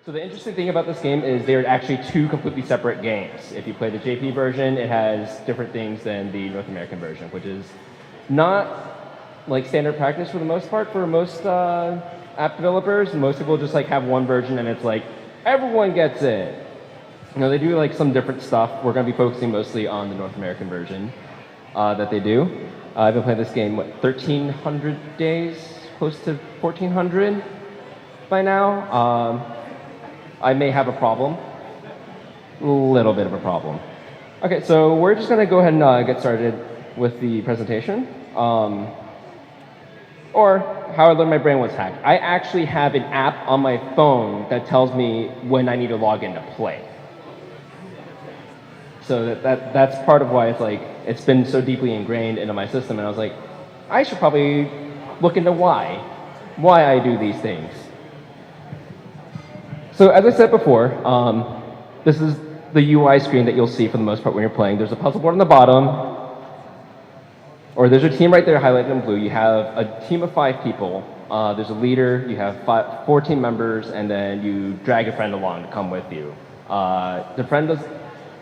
So the interesting thing about this game is they're actually two completely separate games. If you play the JP version, it has different things than the North American version, which is not like standard practice for the most part for most app developers. Most people just like have one version and it's like everyone gets it. You know, they do like some different stuff. We're going to be focusing mostly on the North American version that they do. I've been playing this game, what, 1,300 days? Close to 1,400 by now. I may have a problem. A little bit of a problem. Okay, so we're just going to go ahead and get started with the presentation. Or how I learned my brain was hacked. I actually have an app on my phone that tells me when I need to log in to play. So that's part of why it's been so deeply ingrained into my system. And I was like, I should probably look into why I do these things. So as I said before, this is the UI screen that you'll see for the most part when you're playing. There's a puzzle board on the bottom, or there's a team right there highlighted in blue. You have a team of 5 people. There's a leader. You have 4 team members, and then you drag a friend along to come with you. The friend does.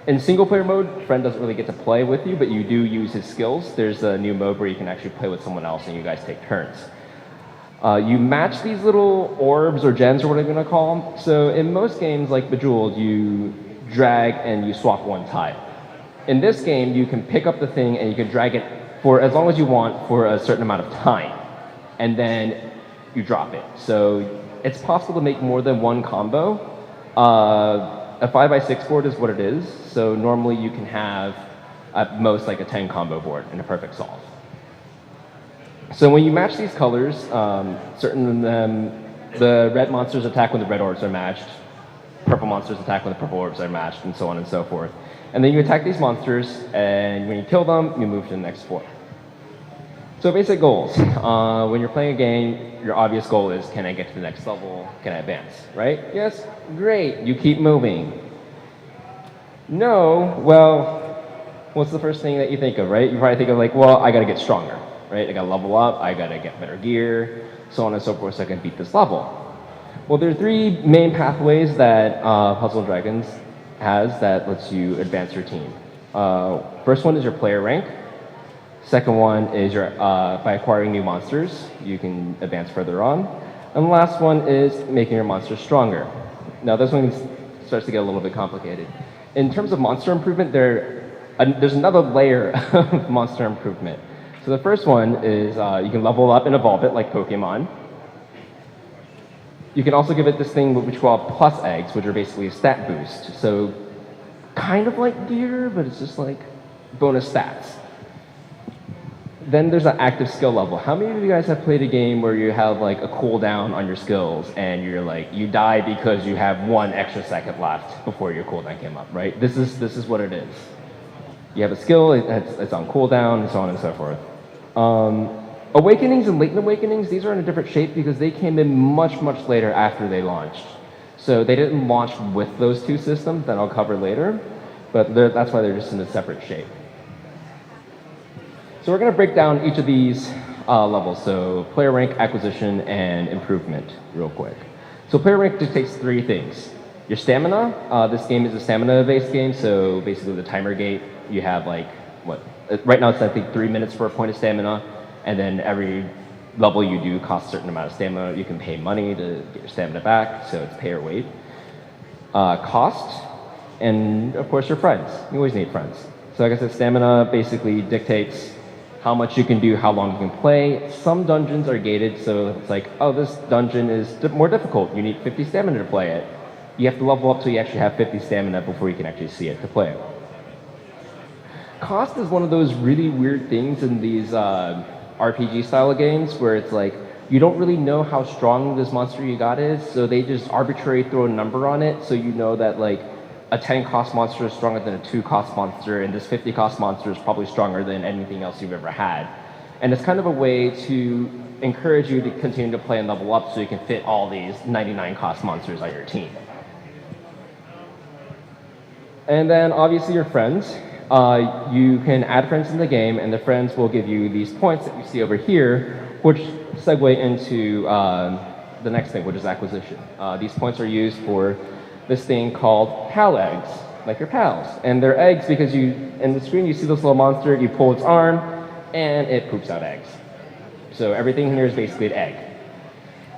In single-player mode, friend doesn't really get to play with you, but you do use his skills. There's a new mode where you can actually play with someone else, and you guys take turns. You match these little orbs or gems or whatever you want to call them. So in most games like Bejeweled, you drag and you swap one tile. In this game, you can pick up the thing and you can drag it for as long as you want for a certain amount of time, and then you drop it. So it's possible to make more than one combo. A 5x6 board is what it is. So normally you can have at most like a 10 combo board in a perfect solve. So when you match these colors, certain of them, the red monsters attack when the red orbs are matched, purple monsters attack when the purple orbs are matched, and so on and so forth. And then you attack these monsters, and when you kill them, you move to the next floor. So basic goals. When you're playing a game, your obvious goal is, can I get to the next level? Can I advance, right? Yes? Great. You keep moving. No? Well, what's the first thing that you think of, right? You probably think of like, well, I got to get stronger, right? I got to level up. I got to get better gear, so on and so forth, so I can beat this level. Well, there are 3 main pathways that Puzzle & Dragons has that lets you advance your team. First one is your player rank. Second one is your by acquiring new monsters, you can advance further on. And the last one is making your monsters stronger. Now this one starts to get a little bit complicated. In terms of monster improvement, there's another layer of monster improvement. So the first one is you can level up and evolve it like Pokemon. You can also give it this thing which we call plus eggs, which are basically a stat boost. So kind of like gear, but it's just like bonus stats. Then there's an active skill level. How many of you guys have played a game where you have like a cooldown on your skills and you're like, you die because you have 1 extra second left before your cooldown came up, right? This is what it is. You have a skill, it's on cooldown, and so on and so forth. Awakenings and Latent Awakenings, these are in a different shape because they came in much, much later after they launched. So they didn't launch with those 2 systems that I'll cover later, but that's why they're just in a separate shape. So we're going to break down each of these levels, so player rank, acquisition, and improvement real quick. So player rank dictates 3 things. Your stamina, this game is a stamina-based game, so basically the timer gate, you have like, right now it's I think 3 minutes for a point of stamina, and then every level you do costs a certain amount of stamina. You can pay money to get your stamina back, so it's pay or wait. Cost, and of course your friends. You always need friends. So like I said, stamina basically dictates how much you can do, how long you can play. Some dungeons are gated, so it's like, oh, this dungeon is more difficult. You need 50 stamina to play it. You have to level up till you actually have 50 stamina before you can actually see it to play it. Cost is one of those really weird things in these RPG style games where it's like, you don't really know how strong this monster you got is, so they just arbitrarily throw a number on it, so you know that like a 10 cost monster is stronger than a 2 cost monster, and this 50 cost monster is probably stronger than anything else you've ever had. And it's kind of a way to encourage you to continue to play and level up so you can fit all these 99 cost monsters on your team. And then obviously your friends. You can add friends in the game, and the friends will give you these points that you see over here, which segue into the next thing, which is acquisition. These points are used for this thing called pal eggs, like your pals. And they're eggs because in the screen you see this little monster, you pull its arm, and it poops out eggs. So everything here is basically an egg.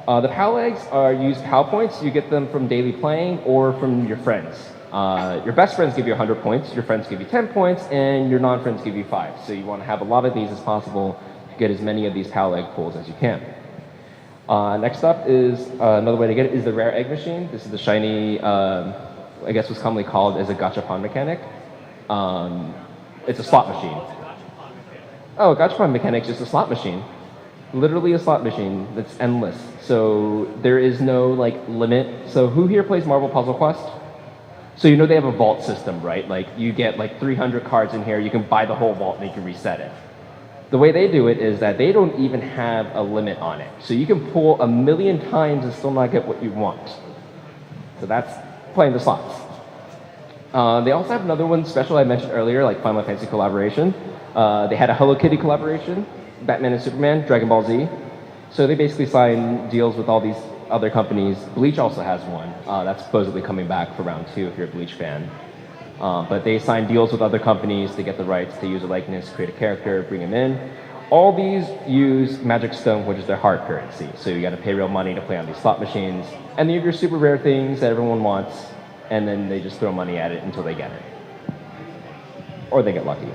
The pal eggs are used pal points. You get them from daily playing or from your friends. Your best friends give you 100 points, your friends give you 10 points, and your non-friends give you 5. So you want to have a lot of these as possible to get as many of these pal egg pulls as you can. Next up is another way to get it is the rare egg machine. This is the shiny, I guess what's commonly called as a gachapon mechanic. It's a slot machine. Oh, a gachapon mechanic is just a slot machine. Literally a slot machine that's endless. So there is no like limit. So who here plays Marvel Puzzle Quest? So you know they have a vault system, right? Like you get like 300 cards in here, you can buy the whole vault and you can reset it. The way they do it is that they don't even have a limit on it. So you can pull 1,000,000 times and still not get what you want. So that's playing the slots. They also have another one special I mentioned earlier, like Final Fantasy collaboration. They had a Hello Kitty collaboration, Batman and Superman, Dragon Ball Z. So they basically sign deals with all these other companies. Bleach also has one. That's supposedly coming back for round 2 if you're a Bleach fan. But they sign deals with other companies to get the rights to use a likeness, create a character, bring them in. All these use Magic Stone, which is their hard currency. So you got to pay real money to play on these slot machines. And then you have your super rare things that everyone wants, and then they just throw money at it until they get it. Or they get lucky.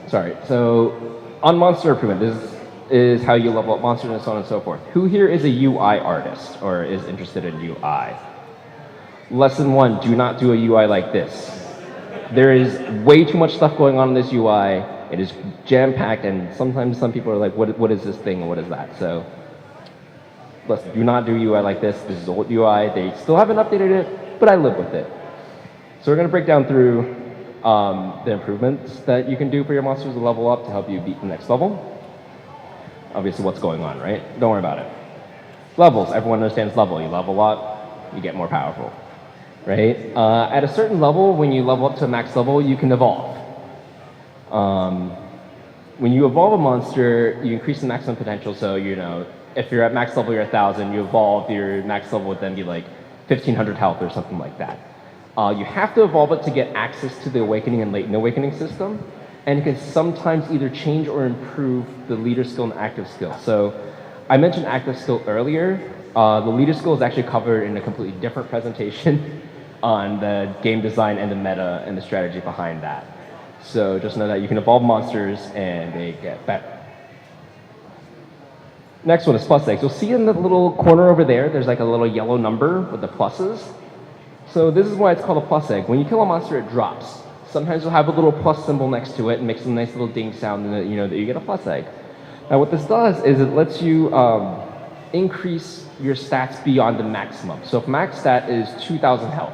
Sorry, so on monster improvement, this is how you level up monsters and so on and so forth. Who here is a UI artist or is interested in UI? Lesson 1, do not do a UI like this. There is way too much stuff going on in this UI. It is jam-packed, and sometimes some people are like, what is this thing and what is that? So listen, do not do UI like this. This is old UI. They still haven't updated it, but I live with it. So we're going to break down through the improvements that you can do for your monsters to level up to help you beat the next level. Obviously what's going on, right? Don't worry about it. Levels, everyone understands level. You level up, you get more powerful, right? At a certain level, when you level up to a max level, you can evolve. When you evolve a monster, you increase the maximum potential. So, you know, if you're at max level, you're 1,000, you evolve, your max level would then be like 1,500 health or something like that. You have to evolve it to get access to the Awakening and Latent Awakening system, and it can sometimes either change or improve the leader skill and active skill. So I mentioned active skill earlier. The leader skill is actually covered in a completely different presentation on the game design and the meta and the strategy behind that. So just know that you can evolve monsters and they get better. Next one is plus eggs. You'll see in the little corner over there, there's like a little yellow number with the pluses. So this is why it's called a plus egg. When you kill a monster, it drops. Sometimes you'll have a little plus symbol next to it and makes a nice little ding sound, and you know that you get a plus egg. Now what this does is it lets you increase your stats beyond the maximum. So if max stat is 2,000 health,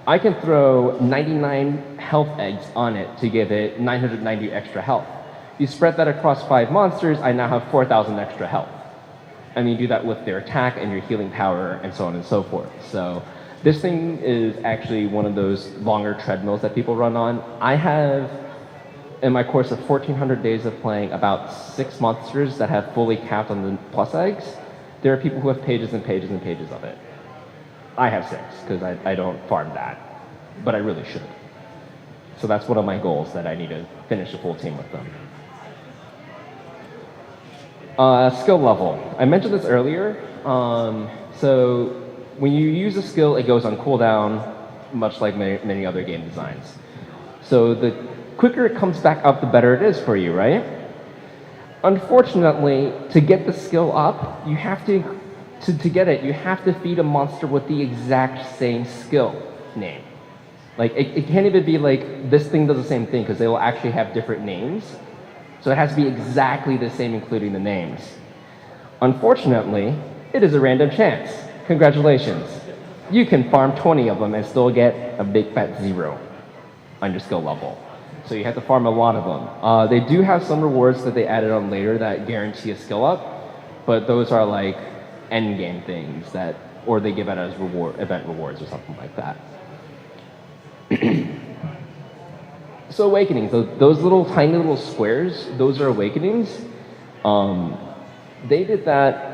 I can throw 99 health eggs on it to give it 990 extra health. You spread that across 5 monsters, I now have 4,000 extra health. And you do that with their attack and your healing power and so on and so forth. So this thing is actually one of those longer treadmills that people run on. I have, in my course of 1,400 days of playing, about 6 monsters that have fully capped on the plus eggs. There are people who have pages and pages and pages of it. I have 6, because I don't farm that, but I really should. So that's one of my goals, that I need to finish a full team with them. Skill level. I mentioned this earlier. So when you use a skill, it goes on cooldown, much like many other game designs. So the quicker it comes back up, the better it is for you, right? Unfortunately, to get the skill up, you have to get it, you have to feed a monster with the exact same skill name. Like, it can't even be like, this thing does the same thing, because they will actually have different names. So it has to be exactly the same, including the names. Unfortunately, it is a random chance. Congratulations. You can farm 20 of them and still get a big fat 0 on your skill level. So you have to farm a lot of them. They do have some rewards that they added on later that guarantee a skill up, but those are like end game things that, or they give it as event rewards or something like that. So awakenings, those little tiny little squares, those are awakenings. They did that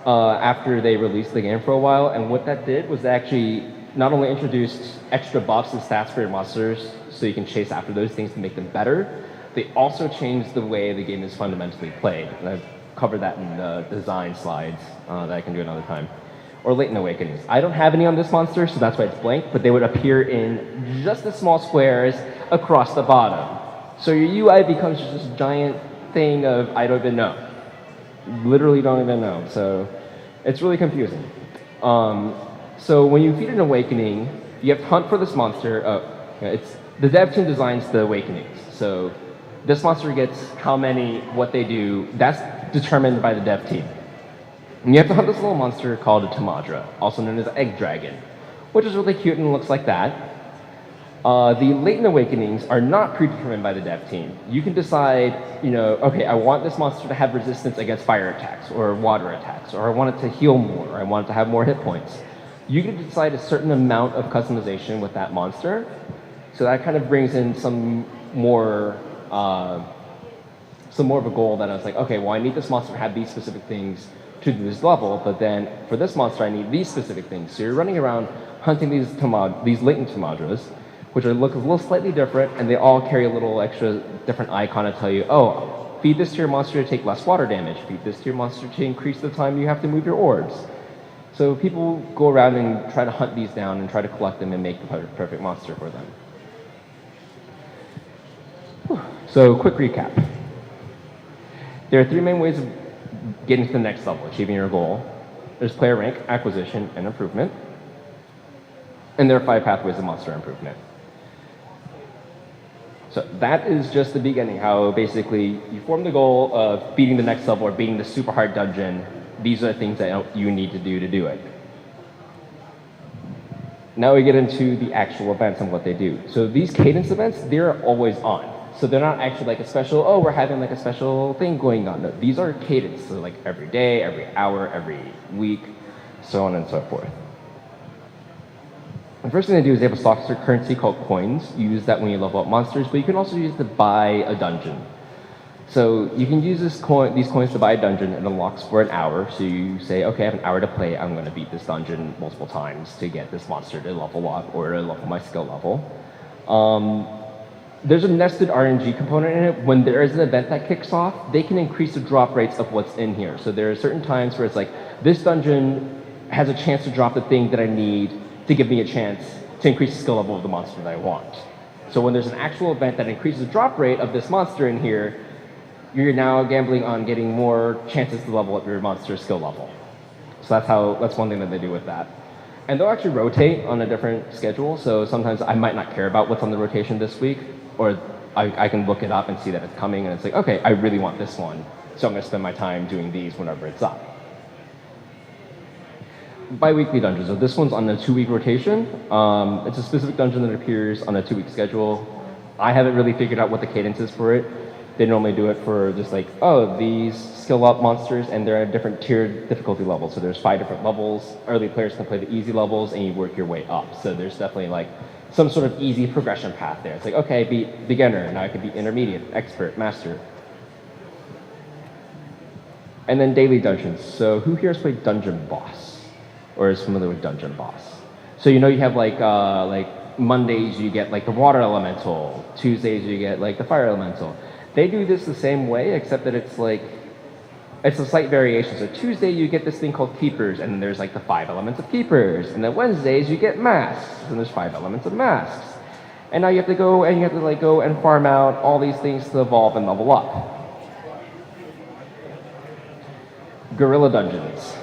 after they released the game for a while, and what that did was they actually not only introduced extra buffs and stats for your monsters so you can chase after those things to make them better, they also changed the way the game is fundamentally played. And I've covered that in the design slides that I can do another time. Or Latent Awakenings. I don't have any on this monster, so that's why it's blank, but they would appear in just the small squares across the bottom. So your UI becomes just this giant thing of, I don't even know. Literally don't even know. So it's really confusing. So when you feed an Awakening, you have to hunt for this monster. The dev team designs the Awakenings. So this monster gets how many, what they do, that's determined by the dev team. And you have to hunt this little monster called a Tamadra, also known as Egg Dragon, which is really cute and looks like that. The Latent Awakenings are not predetermined by the dev team. You can decide, okay, I want this monster to have resistance against fire attacks or water attacks, or I want it to heal more, or I want it to have more hit points. You can decide a certain amount of customization with that monster, so that kind of brings in some more of a goal that I was like, okay, well, I need this monster to have these specific things to do this level, but then for this monster, I need these specific things. So you're running around hunting these latent Tamadras, which look a little slightly different, and they all carry a little extra different icon to tell you, oh, feed this to your monster to take less water damage, feed this to your monster to increase the time you have to move your orbs. So people go around and try to hunt these down and try to collect them and make the perfect monster for them. So quick recap. There are 3 main ways of getting to the next level, achieving your goal. There's player rank, acquisition, and improvement. And there are 5 pathways of monster improvement. So that is just the beginning, how basically you form the goal of beating the next level or beating the super hard dungeon. These are the things that you need to do it. Now we get into the actual events and what they do. So these Cadence events, they're always on. So they're not actually like a special, oh, we're having like a special thing going on. No, these are cadence, so like every day, every hour, every week, so on and so forth. The first thing they do is they have a stock currency called coins. You use that when you level up monsters, but you can also use it to buy a dungeon. So you can use these coins to buy a dungeon. It unlocks for an hour. So you say, okay, I have an hour to play. I'm going to beat this dungeon multiple times to get this monster to level up or to level my skill level. There's a nested RNG component in it. When there is an event that kicks off, they can increase the drop rates of what's in here. So there are certain times where it's like, this dungeon has a chance to drop the thing that I need to give me a chance to increase the skill level of the monster that I want. So when there's an actual event that increases the drop rate of this monster in here, you're now gambling on getting more chances to level up your monster's skill level. So that's one thing that they do with that. And they'll actually rotate on a different schedule. So sometimes I might not care about what's on the rotation this week, or I can look it up and see that it's coming, and it's like, okay, I really want this one, so I'm going to spend my time doing these whenever it's up. Bi-weekly dungeons. So this one's on a 2-week rotation. It's a specific dungeon that appears on a 2-week schedule. I haven't really figured out what the cadence is for it. They normally do it for just like, oh, these skill up monsters, and they're at different tiered difficulty levels. So there's 5 different levels. Early players can play the easy levels, and you work your way up. So there's definitely like some sort of easy progression path there. It's like, okay, I beat beginner, now I can beat intermediate, expert, master. And then daily dungeons. So who here has played Dungeon Boss? Or is familiar with Dungeon Boss? So you have like Mondays you get like the water elemental, Tuesdays you get like the fire elemental. They do this the same way, except that it's a slight variation. So Tuesday you get this thing called Keepers, and then there's like the 5 elements of Keepers. And then Wednesdays you get Masks, and there's 5 elements of Masks. And now you have to go and farm out all these things to evolve and level up. Guerrilla Dungeons.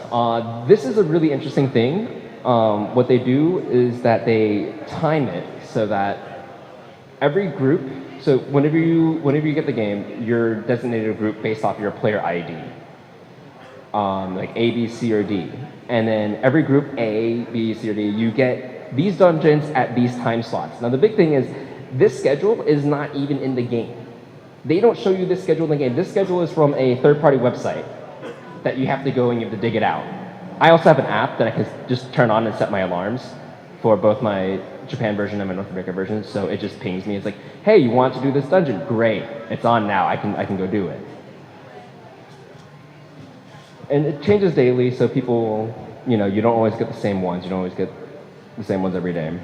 This is a really interesting thing. What they do is that they time it so that every group, so whenever you get the game, you're designated a group based off your player ID. Like A, B, C, or D. And then every group A, B, C, or D, you get these dungeons at these time slots. Now the big thing is, this schedule is not even in the game. They don't show you this schedule in the game. This schedule is from a third-party website that you have to go and you have to dig it out. I also have an app that I can just turn on and set my alarms for both my Japan version and my North America version, so it just pings me. It's like, hey, you want to do this dungeon? Great, it's on now. I can go do it. And it changes daily, so people, you don't always get the same ones. You don't always get the same ones every day.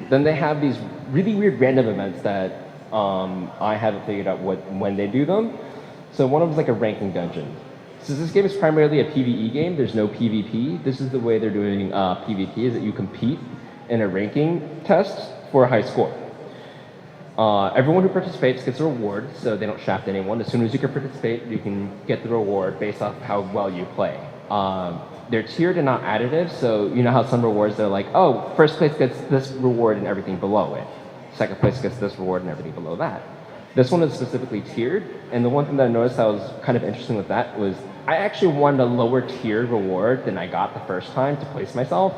Then they have these really weird random events that I haven't figured out when they do them. So one of them is like a ranking dungeon. Since this game is primarily a PvE game, there's no PvP. This is the way they're doing PvP, is that you compete in a ranking test for a high score. Everyone who participates gets a reward, so they don't shaft anyone. As soon as you can participate, you can get the reward based off how well you play. They're tiered and not additive, so you know how some rewards, they're like, oh, first place gets this reward and everything below it. Second place gets this reward and everything below that. This one is specifically tiered, and the one thing that I noticed that was kind of interesting with that was I actually wanted a lower tiered reward than I got the first time to place myself.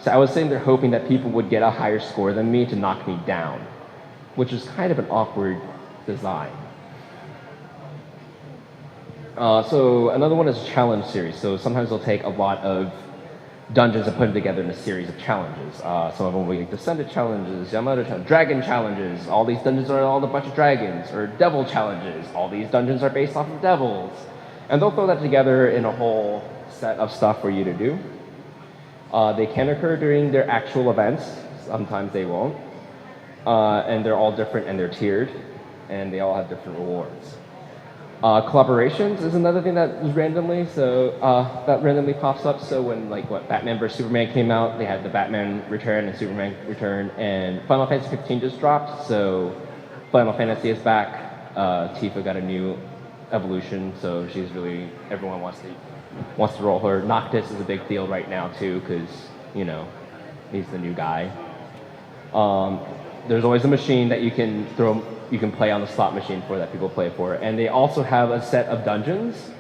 So I was sitting there hoping that people would get a higher score than me to knock me down, which is kind of an awkward design. So another one is a challenge series. So sometimes they'll take a lot of dungeons and put them together in a series of challenges. Some of them will be Descendant challenges, Yamato challenges, Dragon challenges. All these dungeons are all a bunch of dragons, or Devil challenges. All these dungeons are based off of devils. And they'll throw that together in a whole set of stuff for you to do. They can occur during their actual events. Sometimes they won't. And they're all different and they're tiered, and they all have different rewards. Collaborations is another thing that is randomly, so that randomly pops up. So when Batman vs Superman came out, they had the Batman Return and Superman Return, and Final Fantasy 15 just dropped, so Final Fantasy is back. Tifa got a new evolution, so she's really, everyone wants to roll her. Noctis is a big deal right now too, because he's the new guy. There's always a machine that you can play on the slot machine for that people play for. And they also have a set of dungeons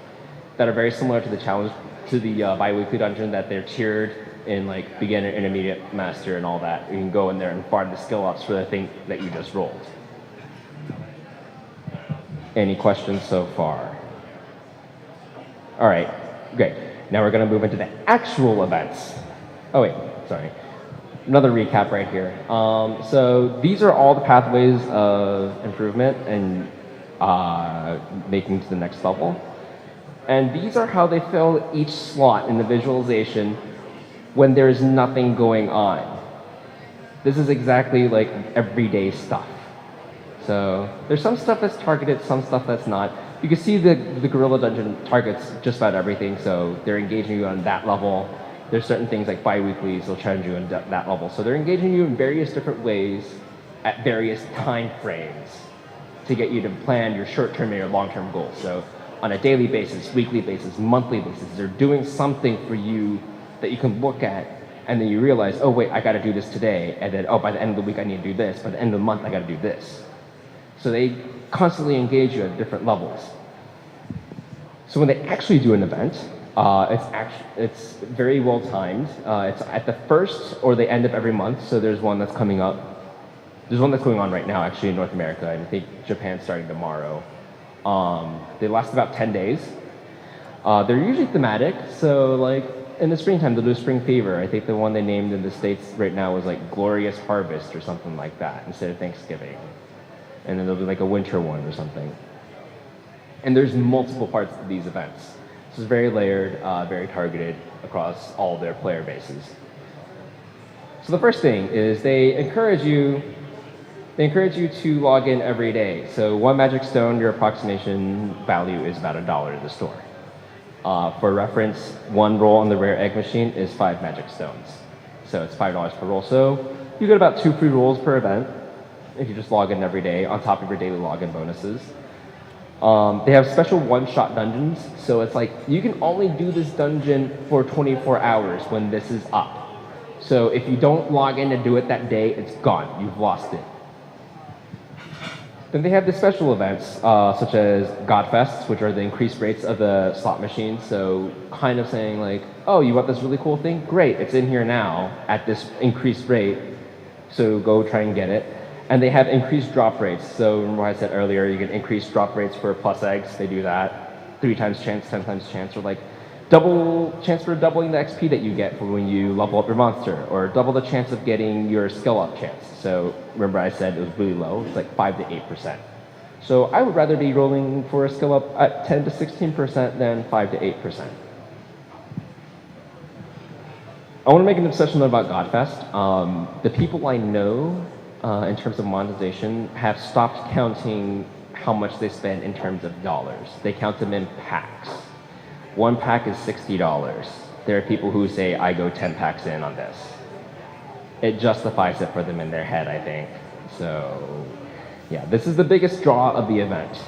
that are very similar to the bi-weekly dungeon, that they're tiered in beginner, intermediate, master, and all that. You can go in there and farm the skill ups for the thing that you just rolled. Any questions so far? All right, great. Now we're going to move into the actual events. Oh wait, sorry. Another recap right here. So these are all the pathways of improvement and making to the next level. And these are how they fill each slot in the visualization when there's nothing going on. This is exactly like everyday stuff. So there's some stuff that's targeted, some stuff that's not. You can see the Gorilla Dungeon targets just about everything, so they're engaging you on that level. There's certain things like bi-weeklies, they'll challenge you on that level. So they're engaging you in various different ways at various time frames to get you to plan your short-term and your long-term goals. So on a daily basis, weekly basis, monthly basis, they're doing something for you that you can look at, and then you realize, oh wait, I gotta do this today, and then, oh, by the end of the week I need to do this, by the end of the month I gotta do this. So they constantly engage you at different levels. So when they actually do an event, it's very well timed. It's at the first or the end of every month. So there's one that's coming up. There's one that's going on right now, actually, in North America, and I think Japan's starting tomorrow. They last about 10 days. They're usually thematic. So in the springtime, they'll do Spring Fever. I think the one they named in the States right now was Glorious Harvest or something like that instead of Thanksgiving. And then there'll be a winter one or something. And there's multiple parts to these events. This is very layered, very targeted across all their player bases. So the first thing is they encourage you to log in every day. So one magic stone, your approximation value is about $1 at the store. For reference, one roll on the rare egg machine is 5 magic stones. So it's $5 per roll. So you get about 2 free rolls per event if you just log in every day on top of your daily login bonuses. They have special one-shot dungeons, so it's you can only do this dungeon for 24 hours when this is up. So if you don't log in to do it that day, it's gone. You've lost it. Then they have the special events, such as Godfests, which are the increased rates of the slot machines. So kind of saying oh, you want this really cool thing? Great, it's in here now at this increased rate, so go try and get it. And they have increased drop rates. So remember what I said earlier, you get increased drop rates for plus eggs. They do that. 3 times chance, 10 times chance, or double chance for doubling the XP that you get for when you level up your monster, or double the chance of getting your skill up chance. So remember I said it was really low. It's 5 to 8%. So I would rather be rolling for a skill up at 10 to 16% than 5 to 8%. I want to make an obsession note about Godfest. The people I know in terms of monetization have stopped counting how much they spend in terms of dollars. They count them in packs. One pack is $60. There are people who say, I go 10 packs in on this. It justifies it for them in their head, I think. So, yeah, this is the biggest draw of the event.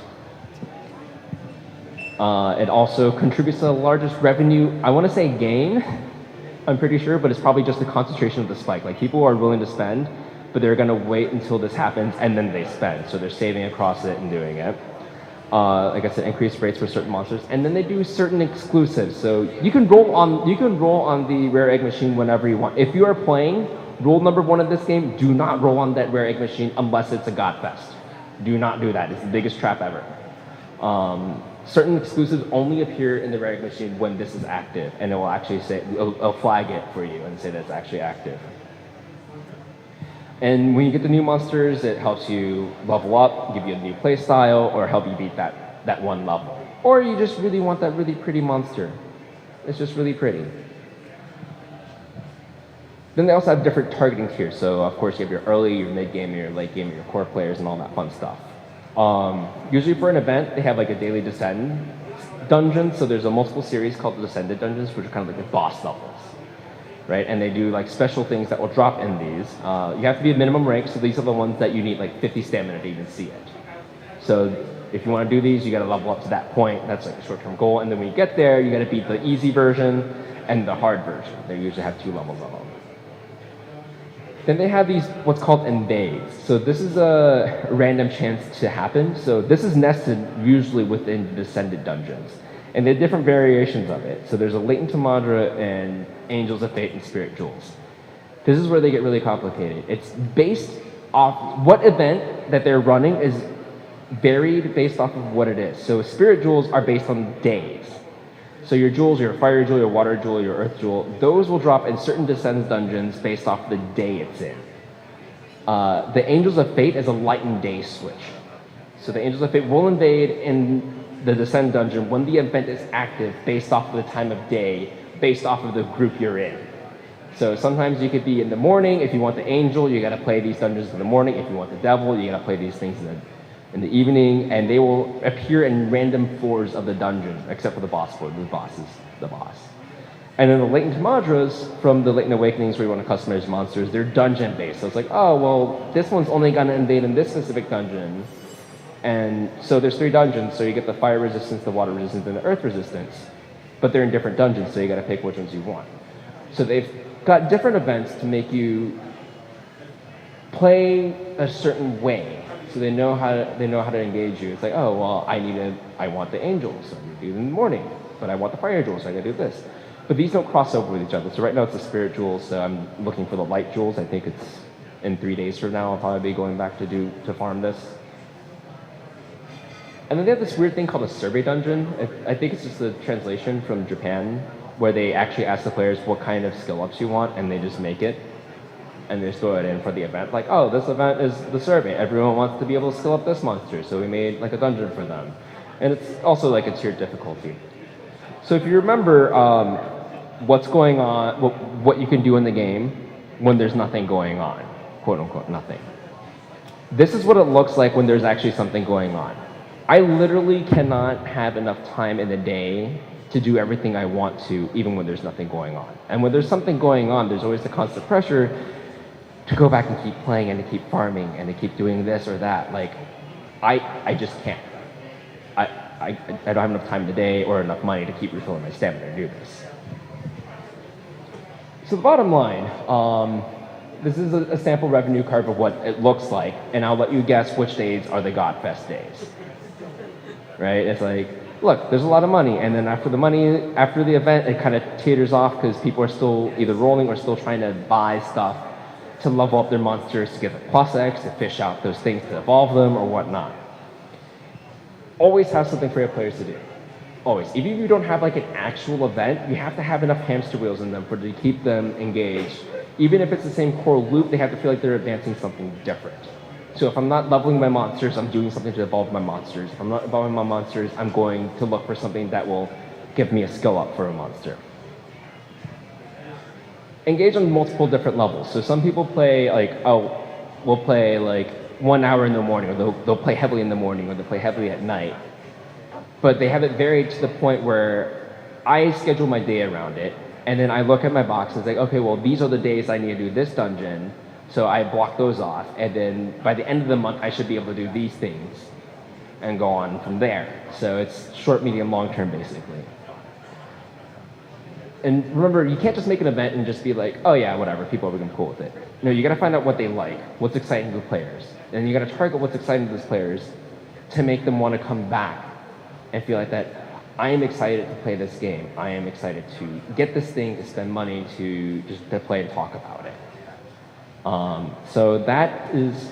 It also contributes to the largest revenue, I want to say gain, I'm pretty sure, but it's probably just the concentration of the spike. Like, people are willing to spend, but they're going to wait until this happens and then they spend. So they're saving across it and doing it. Like I said, increased rates for certain monsters, and then they do certain exclusives. So you can roll on the rare egg machine whenever you want. If you are playing rule number 1 of this game, do not roll on that rare egg machine unless it's a Godfest. Do not do that. It's the biggest trap ever. Certain exclusives only appear in the rare egg machine when this is active, and it will actually say, it'll flag it for you and say that it's actually active. And when you get the new monsters, it helps you level up, give you a new play style, or help you beat that one level. Or you just really want that really pretty monster. It's just really pretty. Then they also have different targeting tiers. So of course you have your early, your mid game, your late game, your core players, and all that fun stuff. Usually for an event, they have like a daily Descend dungeon. So there's a multiple series called the Descended dungeons, which are kind of like the boss levels. Right, and they do like special things that will drop in these. You have to be a minimum rank, so these are the ones that you need like 50 stamina to even see it. So if you want to do these, you got to level up to that point. That's like a short-term goal, and then when you get there, you got to beat the easy version and the hard version. They usually have 2 levels of them. Then they have these what's called invades. So this is a random chance to happen. So this is nested usually within the Descended dungeons. And there are different variations of it. So there's a latent to moderate and Angels of Fate and Spirit Jewels. This is where they get really complicated. It's based off what event that they're running is varied based off of what it is. So Spirit Jewels are based on days. So your jewels, your fire jewel, your water jewel, your earth jewel, those will drop in certain Descends dungeons based off the day it's in. The Angels of Fate is a light and day switch. So the Angels of Fate will invade in the Descend dungeon when the event is active based off of the time of day, based off of the group you're in. So sometimes you could be in the morning. If you want the angel, you got to play these dungeons in the morning. If you want the devil, you got to play these things in the evening, and they will appear in random floors of the dungeon, except for the boss floor. The boss is the boss. And then the Latent Madras from the Latent Awakenings, where you want to customize monsters, they're dungeon based. So it's like, oh, well, this one's only going to invade in this specific dungeon. And so there's 3 dungeons, so you get the fire resistance, the water resistance, and the earth resistance. But they're in different dungeons, so you got to pick which ones you want. So they've got different events to make you play a certain way, so they know how to engage you. It's like, oh well, I want the angels, so I'm gonna do it in the morning, but I want the fire jewels, so I gotta do this. But these don't cross over with each other. So right now it's the spirit jewels, so I'm looking for the light jewels. I think it's in 3 days from now. I'll probably be going back to farm this. And then they have this weird thing called a survey dungeon. I think it's just a translation from Japan, where they actually ask the players what kind of skill ups you want, and they just make it. And they just throw it in for the event. Like, oh, this event is the survey. Everyone wants to be able to skill up this monster, so we made like a dungeon for them. And it's also like a tiered difficulty. So if you remember what's going on, what you can do in the game when there's nothing going on, quote unquote, nothing. This is what it looks like when there's actually something going on. I literally cannot have enough time in the day to do everything I want to, even when there's nothing going on. And when there's something going on, there's always the constant pressure to go back and keep playing and to keep farming and to keep doing this or that. Like, I just can't. I don't have enough time in the day or enough money to keep refilling my stamina to do this. So the bottom line, this is a sample revenue curve of what it looks like, and I'll let you guess which days are the Godfest days. Right? It's like, look, there's a lot of money, and then after the event, it kind of teeters off because people are still either rolling or still trying to buy stuff to level up their monsters, to get the plus X, to fish out those things to evolve them or whatnot. Always have something for your players to do. Always. Even if you don't have like an actual event, you have to have enough hamster wheels in them to keep them engaged. Even if it's the same core loop, they have to feel like they're advancing something different. So if I'm not leveling my monsters, I'm doing something to evolve my monsters. If I'm not evolving my monsters, I'm going to look for something that will give me a skill up for a monster. Engage on multiple different levels. So some people play we'll play like 1 hour in the morning, or they'll play heavily in the morning, or they'll play heavily at night. But they have it varied to the point where I schedule my day around it, and then I look at my box and say, okay, well, these are the days I need to do this dungeon, so I block those off, and then by the end of the month, I should be able to do these things, and go on from there. So it's short, medium, long term, basically. And remember, you can't just make an event and just be like, oh yeah, whatever, people are going to be cool with it. No, you got to find out what they like, what's exciting to the players, and you got to target what's exciting to those players to make them want to come back and feel like that I am excited to play this game. I am excited to get this thing, to spend money, to just to play and talk about it. So that is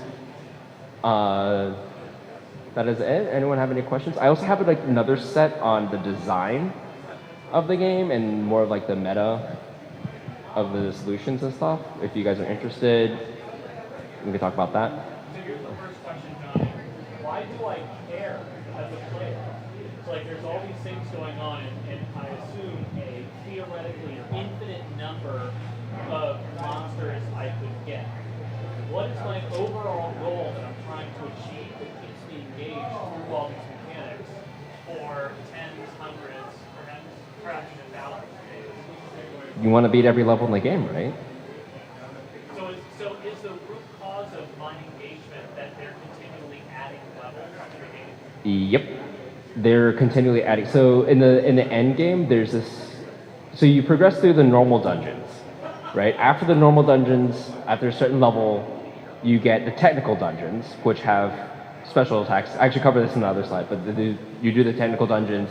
it. Anyone have any questions? I also have like another set on the design of the game and more of like the meta of the solutions and stuff. If you guys are interested, we can talk about that. So here's the first question, Johnny. Why do I care as a player? So like there's all these things going on, and I assume a theoretically infinite number of monsters I could get. What is my overall goal that I'm trying to achieve that keeps me engaged through all these mechanics for tens, hundreds, perhaps even thousands of days? You want to beat every level in the game, right? So is the root cause of my engagement that they're continually adding levels to the game? Yep. They're continually adding. So in the end game, there's this. So you progress through the normal dungeons, right? After the normal dungeons, after a certain level, you get the technical dungeons, which have special attacks. I actually cover this in the other slide, but you do the technical dungeons,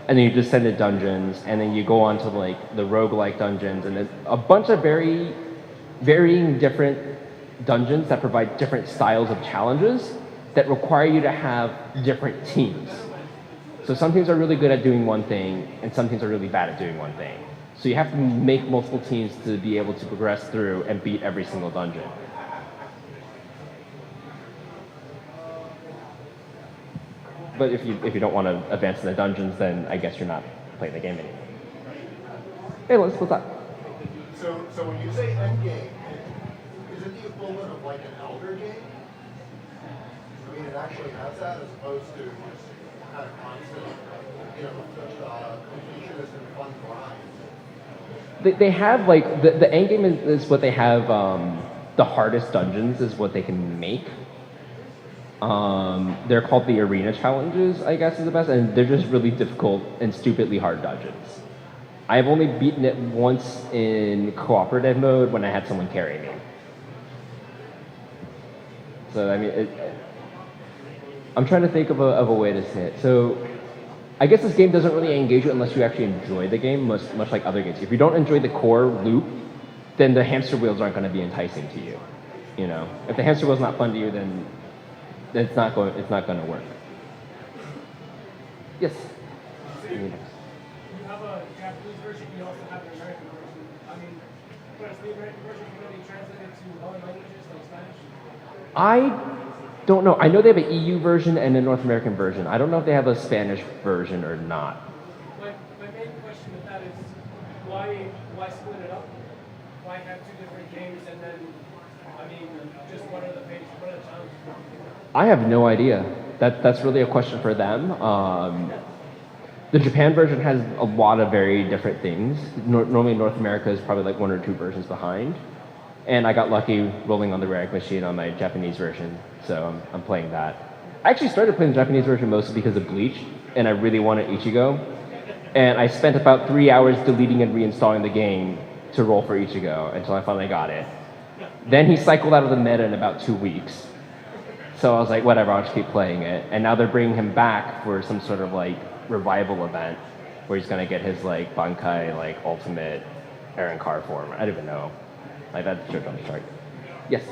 and then you descended dungeons, and then you go on to like the roguelike dungeons, and then a bunch of varying different dungeons that provide different styles of challenges that require you to have different teams. So some teams are really good at doing one thing, and some teams are really bad at doing one thing. So you have to make multiple teams to be able to progress through and beat every single dungeon. But if you don't want to advance in the dungeons, then I guess you're not playing the game anymore. Hey, what's that? So when you say end game, is it the equivalent of like an elder game? I mean, it actually has that as opposed to just kind of constant, completionist and fun grind. They have like the end game is what they have. The hardest dungeons is what they can make. They're called the arena challenges, I guess is the best, and they're just really difficult and stupidly hard dungeons. I've only beaten it once in cooperative mode when I had someone carry me. So I mean, I'm trying to think of a way to say it. So I guess this game doesn't really engage you unless you actually enjoy the game, much like other games. If you don't enjoy the core loop, then the hamster wheels aren't going to be enticing to you. You know, if the hamster wheel's not fun to you, then it's not going to work. Yes. You have a Japanese version. You also have an American version. I mean, was the American version really translated to other languages like Spanish? I don't know. I know they have an EU version and a North American version. I don't know if they have a Spanish version or not. My main question with that is why split it up? Why have two different games and then, I mean, just what are the challenges? I have no idea. That's really a question for them. The Japan version has a lot of very different things. Normally North America is probably like one or two versions behind. And I got lucky rolling on the rag machine on my Japanese version, so I'm playing that. I actually started playing the Japanese version mostly because of Bleach, and I really wanted Ichigo. And I spent about 3 hours deleting and reinstalling the game to roll for Ichigo until I finally got it. Then he cycled out of the meta in about 2 weeks. So I was like, whatever, I'll just keep playing it. And now they're bringing him back for some sort of like revival event where he's gonna get his like Bankai like ultimate Aaron Carr form. I don't even know. Like that's just on the chart. Yes.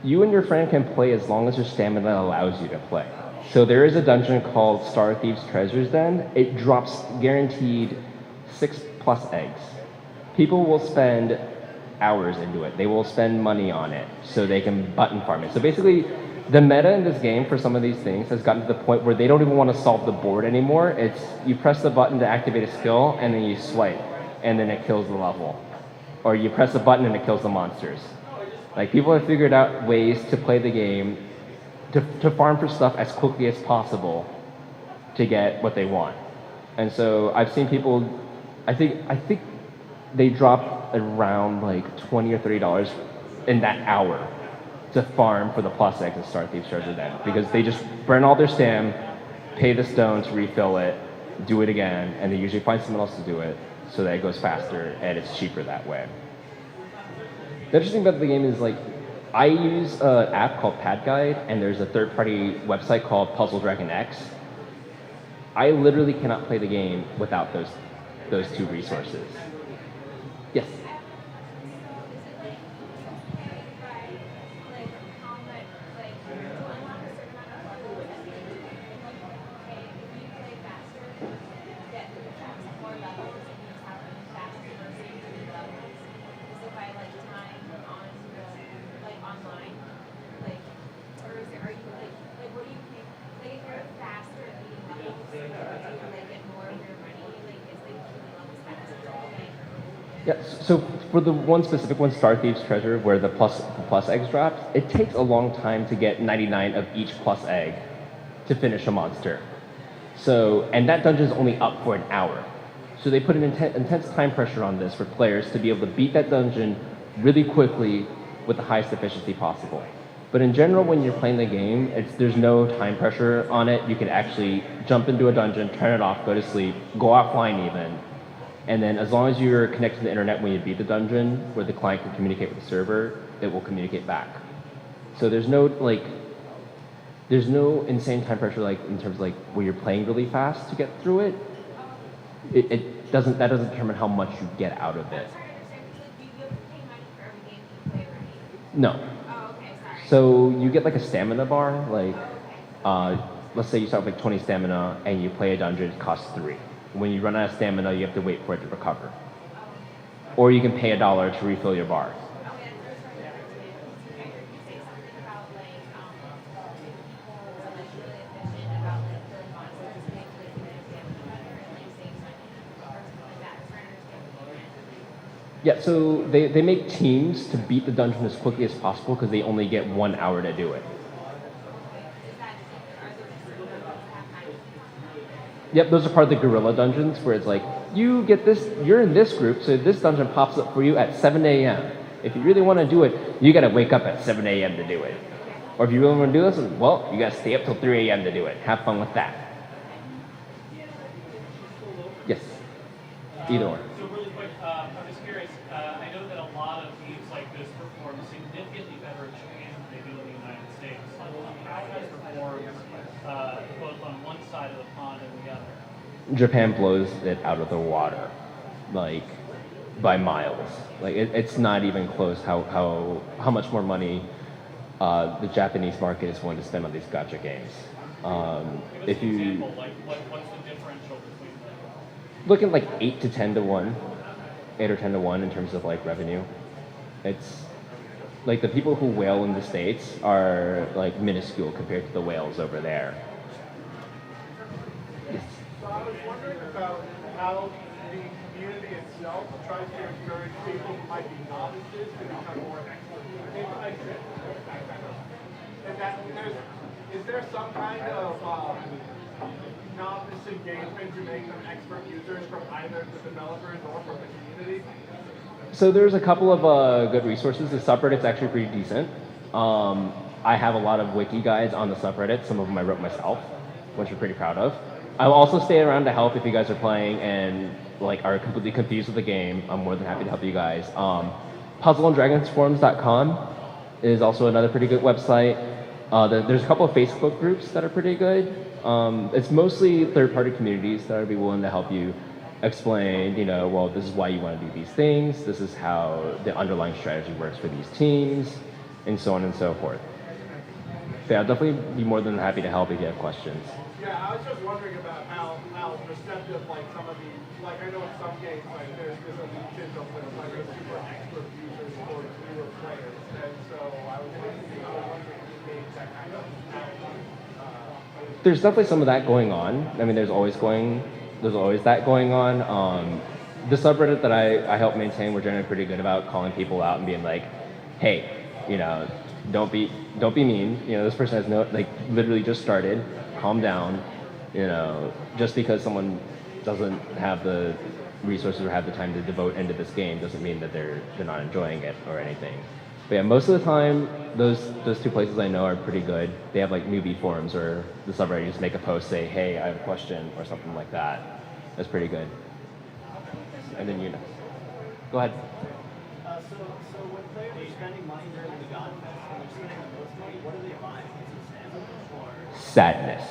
You and your friend can play as long as your stamina allows you to play. So there is a dungeon called Star Thieves Treasure's Den. It drops guaranteed 6+ eggs. People will spend hours into it. They will spend money on it so they can button farm it. So basically, the meta in this game for some of these things has gotten to the point where they don't even want to solve the board anymore. It's you press the button to activate a skill and then you swipe and then it kills the level. Or you press the button and it kills the monsters. Like people have figured out ways to play the game to farm for stuff as quickly as possible to get what they want. And so I've seen people, I think they drop around like $20 or $30 in that hour to farm for the plus eggs and Star Thieves Treasure Den, because they just burn all their stam, pay the stone to refill it, do it again, and they usually find someone else to do it so that it goes faster and it's cheaper that way. The interesting about the game is like, I use an app called Pad Guide, and there's a third-party website called Puzzle Dragon X. I literally cannot play the game without those two resources. Yes. Yeah, so for the one specific one, Star Thieves Treasure, where the plus eggs drops, it takes a long time to get 99 of each plus egg to finish a monster. So, and that dungeon is only up for an hour. So they put an intense time pressure on this for players to be able to beat that dungeon really quickly with the highest efficiency possible. But in general, when you're playing the game, there's no time pressure on it. You can actually jump into a dungeon, turn it off, go to sleep, go offline even. And then as long as you're connected to the internet when you beat the dungeon, where the client can communicate with the server, it will communicate back. So there's no insane time pressure like in terms of like where you're playing really fast to get through it. That doesn't determine how much you get out of it. No. So you get like a stamina bar, like let's say you start with like 20 stamina and you play a dungeon, it costs 3. When you run out of stamina, you have to wait for it to recover. Or you can pay $1 to refill your bar. Yeah, so they make teams to beat the dungeon as quickly as possible because they only get 1 hour to do it. Yep, those are part of the guerrilla dungeons where it's like, you get this, you're in this group, so this dungeon pops up for you at 7 a.m. If you really want to do it, you got to wake up at 7 a.m. to do it. Or if you really want to do this, well, you got to stay up till 3 a.m. to do it. Have fun with that. Yes, either or. So really quick, I'm just curious, I know that a lot of games like this perform significantly better in Japan than they do in the United States. How does it perform both on one side of the pond and the other? Japan blows it out of the water, like by miles. Like it's not even close how much more money the Japanese market is willing to spend on these gacha games. If you example, like what's the differential between them? look at like 8 to 10 to 1, 8 or 10 to 1 in terms of like revenue. It's like the people who whale in the States are like minuscule compared to the whales over there. Yes. So I was wondering about how the community itself tries to encourage people who might be novices to become more expert. Is there some kind of novice engagement to make them expert users from either the developers or from the community? So there's a couple of good resources. The subreddit's actually pretty decent. I have a lot of wiki guides on the subreddit. Some of them I wrote myself, which I'm pretty proud of. I'll also stay around to help if you guys are playing and like are completely confused with the game. I'm more than happy to help you guys. Puzzleanddragonsforums.com is also another pretty good website. There's a couple of Facebook groups that are pretty good. It's mostly third-party communities that would be willing to help you explain, well, this is why you want to do these things, this is how the underlying strategy works for these teams, and so on and so forth. But I'll definitely be more than happy to help if you have questions. Yeah, I was just wondering about how receptive like some of the like I know in some games like there's this elite syndrome with like a super expert users or newer players, and so I was wondering if games that kind of There's definitely some of that going on. I mean, there's always that going on. The subreddit that I help maintain, we're generally pretty good about calling people out and being like, hey, you know, don't be mean. You know, this person has no, like, literally just started. Calm down. You know, just because someone doesn't have the resources or have the time to devote into this game doesn't mean that they're not enjoying it or anything. But yeah, most of the time, those two places I know are pretty good. They have like newbie forums or the subreddit, you just make a post, say, hey, I have a question or something like that. That's pretty good. And then you know. Go ahead. So when players are spending money during the God Fest, when they're spending the most money, what are they buying? Is it Sadness.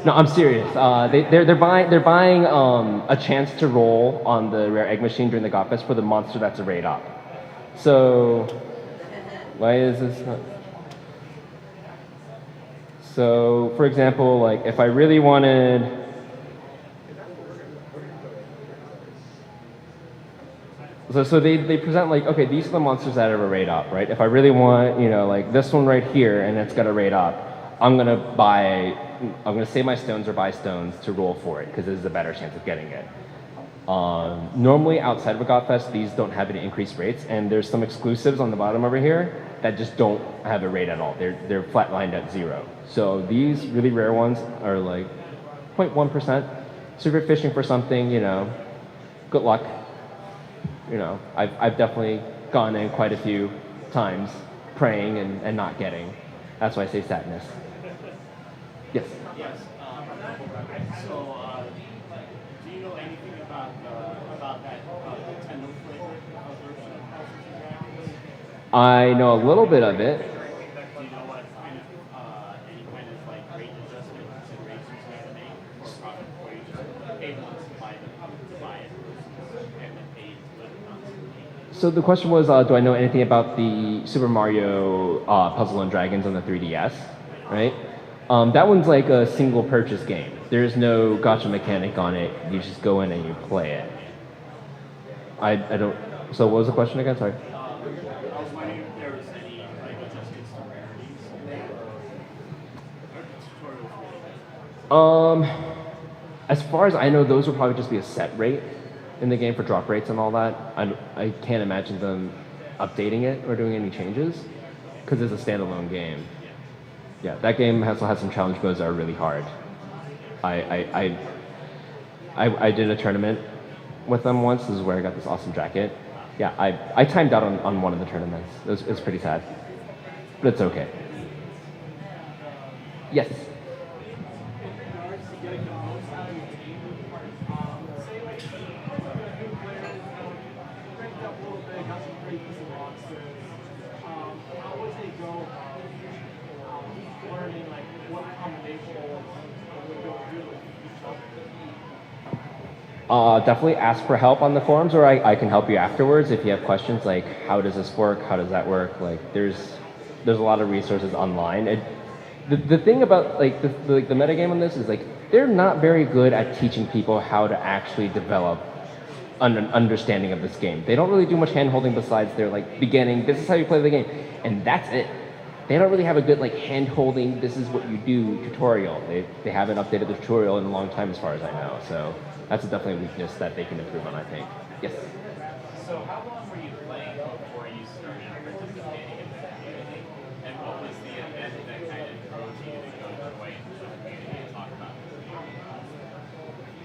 No, I'm serious. They're buying a chance to roll on the rare egg machine during the God Fest for the monster that's a raid op. So why is this not? So for example, like if I really wanted. So they present like, okay, these are the monsters that have a raid op, right? If I really want, you know, like this one right here and it's got a raid op, I'm gonna save my stones or buy stones to roll for it because there's a better chance of getting it. Normally outside of a Godfest, these don't have any increased rates, and there's some exclusives on the bottom over here that just don't have a rate at all. They're flatlined at 0. So these really rare ones are like 0.1%. So if you're fishing for something, you know, good luck. You know, I've definitely gone in quite a few times praying and not getting. That's why I say sadness. Yes. Yes. So, do you know anything about that Nintendo flavor version of House of Dragons? I know a little bit of it. Do you know what kind of any kind of like rate adjustment considerations you have to make, or profit where you just pay once to buy it, and then pay to live constantly? So the question was, do I know anything about the Super Mario Puzzle and Dragons on the 3DS, right? That one's like a single purchase game. There's no gotcha mechanic on it. You just go in and you play it. I don't. So what was the question again? Sorry. I was wondering if there was any like adjustments to rarities or tutorials. As far as I know, those would probably just be a set rate in the game for drop rates and all that. I can't imagine them updating it or doing any changes because it's a standalone game. Yeah, that game also has some challenge modes that are really hard. I did a tournament with them once. This is where I got this awesome jacket. Yeah, I timed out on one of the tournaments. It was pretty sad, but it's okay. Yes. Definitely ask for help on the forums, or I can help you afterwards if you have questions like how does this work, how does that work. Like there's a lot of resources online. The thing about like the metagame on this is like they're not very good at teaching people how to actually develop an understanding of this game. They don't really do much hand-holding besides their like beginning, this is how you play the game, and that's it. They don't really have a good like hand-holding, this is what you do tutorial. They haven't updated the tutorial in a long time as far as I know, so that's definitely a weakness that they can improve on, I think. Yes? So how long were you playing before you started participating in the community? And what was the event that kind of drove you to go your way into the community and talk about it?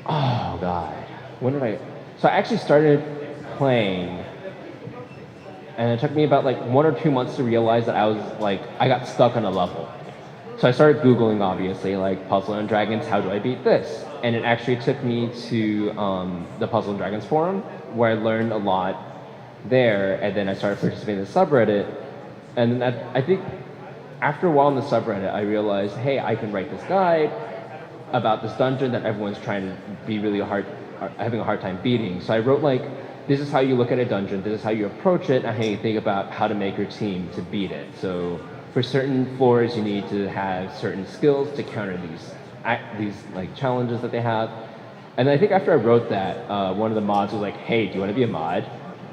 Oh, God. When did I... So I actually started playing, and it took me about like 1 or 2 months to realize that I got stuck on a level. So I started Googling, obviously, like Puzzle and Dragons, how do I beat this? And it actually took me to the Puzzle and Dragons forum, where I learned a lot there, and then I started participating in the subreddit. And then I think after a while in the subreddit, I realized, hey, I can write this guide about this dungeon that everyone's trying to be really having a hard time beating. So I wrote like, this is how you look at a dungeon, this is how you approach it, and how you think about how to make your team to beat it. So for certain floors, you need to have certain skills to counter these like challenges that they have. And I think after I wrote that, one of the mods was like, "Hey, do you want to be a mod?"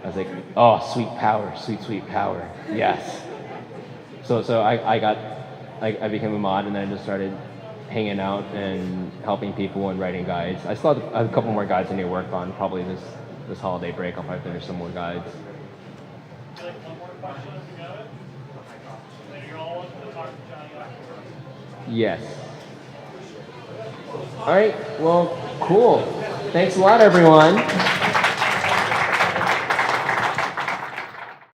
I was like, "Oh, sweet power, sweet power, yes." So I became a mod, and then I just started hanging out and helping people and writing guides. I still have a couple more guides I need to work on. Probably this holiday break, I'll probably finish some more guides. Like one more question if you got it. Then you're all welcome to talk to Johnny afterwards. Yes. All right. Well, cool. Thanks a lot, everyone.